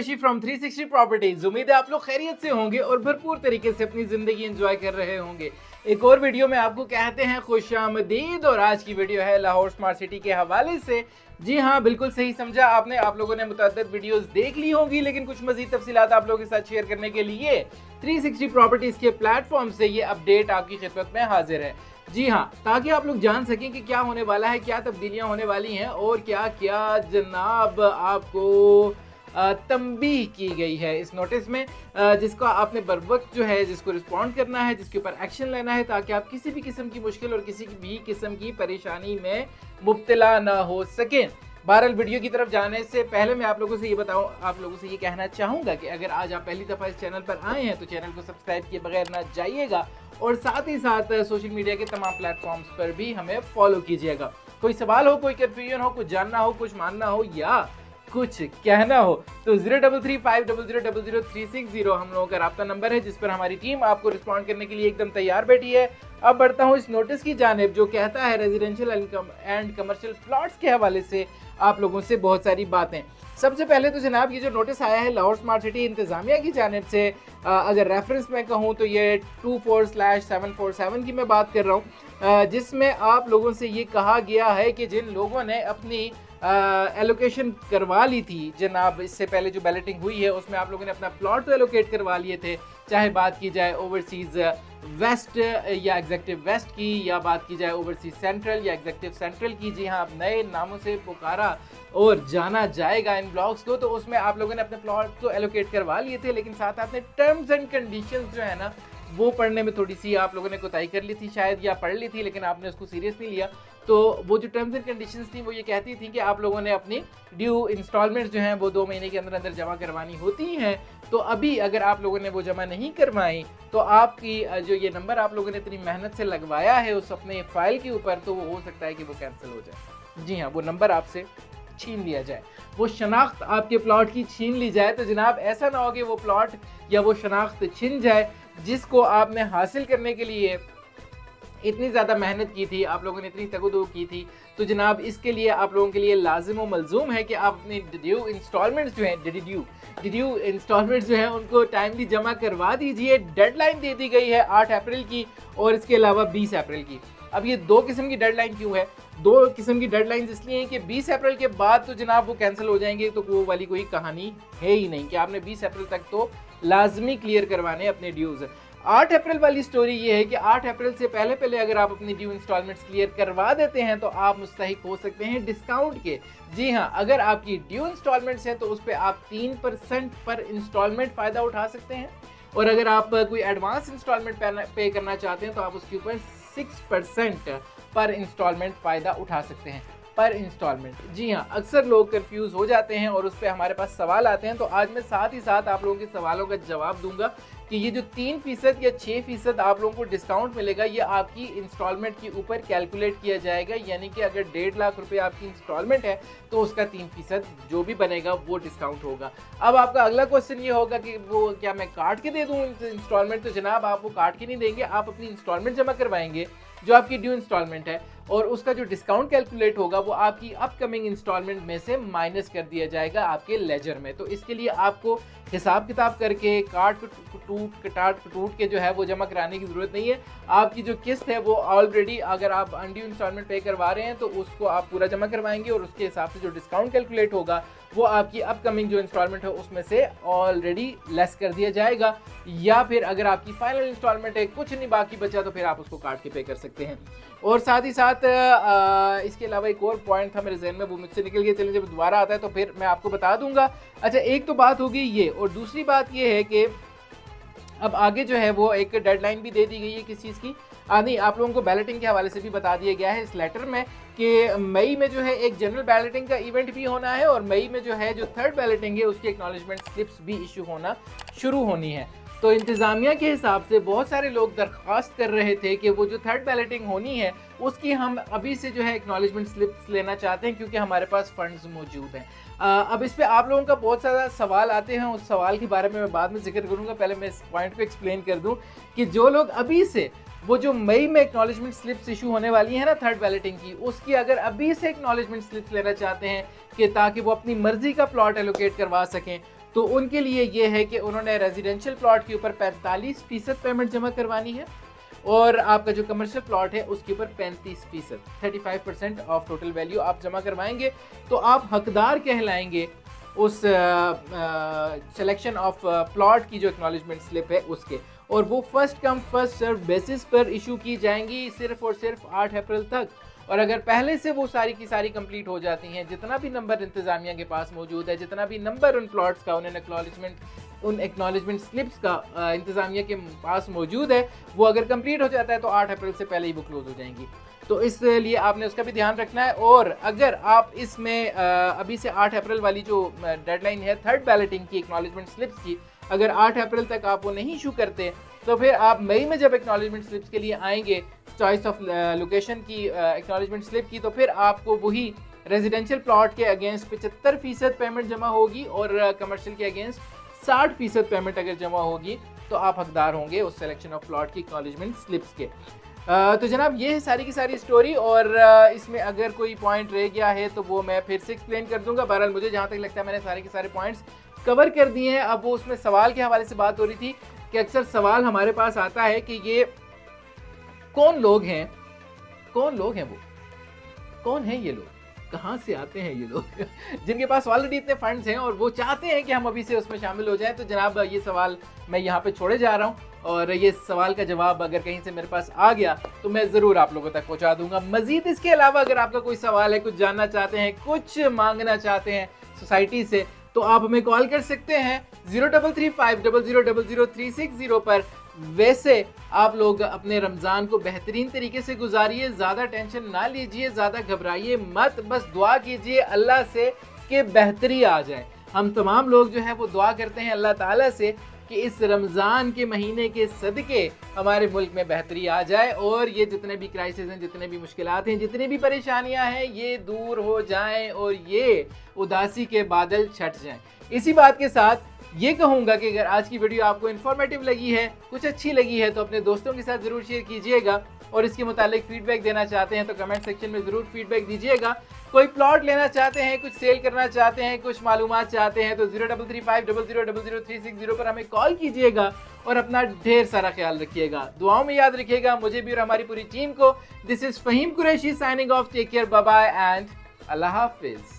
Qureshi from 360 properties. उम्मीद है आप लोग खैरियत से होंगे और भरपूर तरीके से अपनी जिंदगी एंजॉय कर रहे होंगे। एक और वीडियो में आपको कहते हैं खुशामदीद और आज की वीडियो है लाहौर स्मार्ट सिटी के हवाले से। जी हाँ, बिल्कुल सही समझा आपने। आप लोगों ने मुतअद्दिद वीडियोस देख ली होंगी, लेकिन कुछ मजीद तफसीलात आप लोगों के साथ शेयर करने के लिए 360 प्रॉपर्टीज के प्लेटफॉर्म से ये अपडेट आपकी खिदमत में हाजिर है। जी हाँ, ताकि आप लोग जान सकें कि क्या होने वाला है, क्या तब्दीलियां होने वाली हैं और क्या क्या जनाब आपको तंबीह की गई है इस नोटिस में, जिसको आपने बर वक्त जो है जिसको रिस्पॉन्ड करना है, जिसके ऊपर एक्शन लेना है, ताकि आप किसी भी किस्म की मुश्किल और किसी भी किस्म की परेशानी में मुब्तला ना हो सकें। बहरहाल वीडियो की तरफ जाने से पहले मैं आप लोगों से ये कहना चाहूँगा कि अगर आज आप पहली दफ़ा इस चैनल पर आए हैं तो चैनल को सब्सक्राइब किए बगैर ना जाइएगा और साथ ही साथ सोशल मीडिया के तमाम प्लेटफॉर्म्स पर भी हमें फॉलो कीजिएगा। कोई सवाल हो, कोई कन्फ्यूजन हो, कुछ जानना हो, कुछ मानना हो या कुछ कहना हो तो 033500000360 हम लोगों का राब्ता नंबर है, जिस पर हमारी टीम आपको रिस्पॉन्ड करने के लिए एकदम तैयार बैठी है। अब बढ़ता हूँ इस नोटिस की जानिब जो कहता है रेजिडेंशियल एंड कमर्शियल प्लॉट्स के हवाले से आप लोगों से बहुत सारी बातें। सबसे पहले तो जनाब ये जो नोटिस आया है लाहौर स्मार्ट सिटी इंतजामिया की जानिब से, अगर रेफरेंस में कहूँ तो ये 24/747 की मैं बात कर रहा हूँ, जिसमें आप लोगों से ये कहा गया है कि जिन लोगों ने अपनी एलोकेशन करवा ली थी जनाब, इससे पहले जो बैलेटिंग हुई है उसमें आप लोगों ने अपना प्लॉट तो एलोकेट करवा लिए थे, चाहे बात की जाए ओवरसीज़ वेस्ट या एग्जेक्टिव वेस्ट की, या बात की जाए ओवरसीज सेंट्रल या एग्जेक्टिव सेंट्रल की। जी हाँ, अब नए नामों से पुकारा और जाना जाएगा इन ब्लॉक्स को। तो उसमें आप लोगों ने अपने प्लॉट तो एलोकेट करवा लिए थे, लेकिन साथ आपने टर्म्स एंड कंडीशंस जो है ना वो पढ़ने में थोड़ी सी आप लोगों ने कोताही कर ली थी शायद, या पढ़ ली थी लेकिन आपने उसको सीरियस नहीं लिया। तो वो जो टर्म्स एंड कंडीशंस थी वो ये कहती थी कि आप लोगों ने अपनी ड्यू इंस्टॉलमेंट्स जो हैं वो 2 महीने के अंदर अंदर जमा करवानी होती हैं। तो अभी अगर आप लोगों ने वो जमा नहीं करवाई तो आपकी जो ये नंबर आप लोगों ने इतनी मेहनत से लगवाया है उस अपने फाइल के ऊपर, तो वो हो सकता है कि वो कैंसिल हो जाए। जी हाँ, वो नंबर आपसे छीन लिया जाए, वो शनाख्त आपके प्लॉट की छीन ली जाए। तो जनाब ऐसा ना हो कि वो प्लॉट या वो शनाख्त छिन जाए जिसको आपने हासिल करने के लिए इतनी ज़्यादा मेहनत की थी, आप लोगों ने इतनी तगदो की थी। तो जनाब इसके लिए आप लोगों के लिए लाजिम व मलजूम है कि आप अपनी ड्यू इंस्टॉलमेंट्स जो हैं ड्यू इंस्टॉलमेंट्स जो हैं उनको टाइमली जमा करवा दीजिए। डेडलाइन दे दी गई है 8 अप्रैल की और इसके अलावा 20 अप्रैल की। अब ये 2 किस्म की डेडलाइन क्यों है? 2 किस्म की डेडलाइन इसलिए हैं कि 20 अप्रैल के बाद तो जनाब वो कैंसिल हो जाएंगे, तो वो वाली कोई कहानी है ही नहीं कि आपने 20 अप्रैल तक तो लाजमी क्लियर करवाने अपने ड्यूज़। 8 अप्रैल वाली स्टोरी ये है कि 8 अप्रैल से पहले अगर आप अपनी ड्यू इंस्टॉलमेंट्स क्लियर करवा देते हैं तो आप मुस्तहिक हो सकते हैं डिस्काउंट के। जी हाँ, अगर आपकी ड्यू इंस्टॉलमेंट्स हैं तो उस पर आप 3% पर इंस्टॉलमेंट फ़ायदा उठा सकते हैं, और अगर आप कोई एडवांस इंस्टॉलमेंट पे करना चाहते हैं तो आप उसके ऊपर 6% पर इंस्टॉलमेंट फ़ायदा उठा सकते हैं पर इंस्टॉलमेंट। जी हाँ, अक्सर लोग कंफ्यूज हो जाते हैं और उस पर हमारे पास सवाल आते हैं, तो आज मैं साथ ही साथ आप लोगों के सवालों का जवाब दूंगा कि ये जो 3% या 6% आप लोगों को डिस्काउंट मिलेगा ये आपकी इंस्टॉलमेंट के ऊपर कैलकुलेट किया जाएगा। यानी कि अगर 1.5 लाख रुपए आपकी इंस्टॉलमेंट है तो उसका 3% जो भी बनेगा वो डिस्काउंट होगा। अब आपका अगला क्वेश्चन ये होगा कि वो क्या मैं काट के दे दूँ इंस्टॉलमेंट? तो जनाब आप वो काट के नहीं देंगे, आप अपनी इंस्टॉलमेंट जमा करवाएंगे जो आपकी ड्यू इंस्टॉलमेंट है, और उसका जो डिस्काउंट कैलकुलेट होगा वो आपकी अपकमिंग इंस्टॉलमेंट में से माइनस कर दिया जाएगा आपके लेजर में। तो इसके लिए आपको हिसाब किताब करके काट कटूट के जो है वो जमा कराने की ज़रूरत नहीं है। आपकी जो किस्त है वो ऑलरेडी अगर आप अनड्यू इंस्टॉलमेंट पे करवा रहे हैं तो उसको आप पूरा जमा करवाएंगे और उसके हिसाब से जो डिस्काउंट कैलकुलेट होगा वो आपकी अपकमिंग जो इंस्टॉलमेंट है उसमें से ऑलरेडी लेस कर दिया जाएगा। या फिर अगर आपकी फाइनल इंस्टॉलमेंट है, कुछ नहीं बाकी बचा, तो फिर आप उसको काट के पे कर सकते हैं। और साथ ही साथ इसके अलावा एक और पॉइंट था मेरे जहन में, वो मुझसे निकल गया, चलिए जब दोबारा आता है तो फिर मैं आपको बता दूंगा। अच्छा, एक तो बात होगी ये, और दूसरी बात ये है कि अब आगे जो है वो एक डेडलाइन भी दे दी गई है किस चीज़ की। नहीं, आप लोगों को बैलेटिंग के हवाले से भी बता दिया गया है इस लेटर में कि मई में जो है एक जनरल बैलेटिंग का इवेंट भी होना है, और मई में जो है जो थर्ड बैलेटिंग है उसकी एक्नॉलेजमेंट स्लिप्स भी इशू होना शुरू होनी है। तो इंतज़ामिया के हिसाब से बहुत सारे लोग दरख्वास्त कर रहे थे कि वो जो थर्ड बैलेटिंग होनी है उसकी हम अभी से जो है एक्नॉलेजमेंट स्लिप्स लेना चाहते हैं, क्योंकि हमारे पास फंड्स मौजूद हैं। अब इस पे आप लोगों का बहुत सारा सवाल आते हैं, उस सवाल के बारे में मैं बाद में जिक्र करूँगा। पहले मैं इस पॉइंट को एक्सप्लेन कर दूँ कि जो लोग अभी से वो जो मई में एक्नॉलेजमेंट स्लिप्स इशू होने वाली है ना थर्ड बैलेटिंग की, उसकी अगर अभी से एक्नॉलेजमेंट स्लिप्स लेना चाहते हैं कि ताकि वो अपनी मर्जी का प्लॉट एलोकेट करवा सकें, तो उनके लिए ये है कि उन्होंने रेजिडेंशियल प्लॉट के ऊपर 45% पेमेंट जमा करवानी है और आपका जो कमर्शियल प्लॉट है उसके ऊपर 35%, 35% ऑफ टोटल वैल्यू आप जमा करवाएंगे तो आप हकदार कहलाएंगे उस सिलेक्शन ऑफ प्लॉट की जो एक्नॉलेजमेंट स्लिप है उसके, और वो first come first serve basis पर इशू की जाएंगी सिर्फ और सिर्फ 8 अप्रैल तक। और अगर पहले से वो सारी की सारी कंप्लीट हो जाती हैं, जितना भी नंबर इंतजामिया के पास मौजूद है, जितना भी नंबर उन प्लॉट्स का उन एक्नॉलेजमेंट स्लिप्स का इंतजामिया के पास मौजूद है, वो अगर कंप्लीट हो जाता है तो 8 अप्रैल से पहले ही वो क्लोज हो जाएंगी। तो इसलिए आपने उसका भी ध्यान रखना है। और अगर आप इसमें अभी से 8 अप्रैल वाली जो डेडलाइन है थर्ड बैलेटिंग की एक्नॉलेजमेंट स्लिप्स की, अगर 8 अप्रैल तक आप वो नहीं इशू करते तो फिर आप मई में जब एक्नॉलेजमेंट स्लिप्स के लिए आएंगे चॉइस ऑफ लोकेशन की एक्नॉलेजमेंट स्लिप की, तो फिर आपको वही रेजिडेंशियल प्लॉट के अगेंस्ट 75% पेमेंट जमा होगी और कमर्शियल के अगेंस्ट 60% पेमेंट अगर जमा होगी तो आप हकदार होंगे उस सिलेक्शन ऑफ प्लॉट की एक्नॉलेजमेंट स्लिप्स के। तो जनाब ये है सारी की सारी स्टोरी, और इसमें अगर कोई पॉइंट रह गया है तो वो मैं फिर से एक्सप्लेन कर दूंगा। बहरहाल मुझे जहाँ तक लगता है मैंने सारे के सारे पॉइंट्स कवर कर दिए हैं। अब वो उसमें सवाल के हवाले से बात हो रही थी कि अक्सर सवाल हमारे पास आता है कि ये कौन लोग हैं वो, कौन है ये लोग, कहाँ से आते हैं ये लोग जिनके पास ऑलरेडी इतने फंड्स हैं और वो चाहते हैं कि हम अभी से उसमें शामिल हो जाएं। तो जनाब ये सवाल मैं यहाँ पे छोड़े जा रहा हूँ, और ये सवाल का जवाब अगर कहीं से मेरे पास आ गया तो मैं ज़रूर आप लोगों तक पहुँचा दूंगा। मज़ीद इसके अलावा अगर आपका कोई सवाल है, कुछ जानना चाहते हैं, कुछ मांगना चाहते हैं सोसाइटी से, तो आप हमें कॉल कर सकते हैं 0335000360 पर। वैसे आप लोग अपने रमज़ान को बेहतरीन तरीके से गुजारिए, ज़्यादा टेंशन ना लीजिए, ज़्यादा घबराइए मत, बस दुआ कीजिए अल्लाह से कि बेहतरी आ जाए। हम तमाम लोग जो है वो दुआ करते हैं अल्लाह ताला से कि इस रमज़ान के महीने के सदके हमारे मुल्क में बेहतरी आ जाए और ये जितने भी क्राइसिस हैं, जितने भी मुश्किलात हैं, जितनी भी परेशानियां हैं, ये दूर हो जाएं और ये उदासी के बादल छट जाएं। इसी बात के साथ ये कहूँगा कि अगर आज की वीडियो आपको इन्फॉर्मेटिव लगी है, कुछ अच्छी लगी है, तो अपने दोस्तों के साथ ज़रूर शेयर कीजिएगा, और इसके मुतालिक फीडबैक देना चाहते हैं तो कमेंट सेक्शन में ज़रूर फीडबैक दीजिएगा। कोई प्लॉट लेना चाहते हैं, कुछ सेल करना चाहते हैं, कुछ मालूमात चाहते हैं, तो 033500000360 पर हमें कॉल कीजिएगा और अपना ढेर सारा ख्याल रखिएगा। दुआओं में याद रखिएगा मुझे भी और हमारी पूरी टीम को। This is Faheem Qureshi signing off. Take care, bye bye and अल्लाह हाफिज़।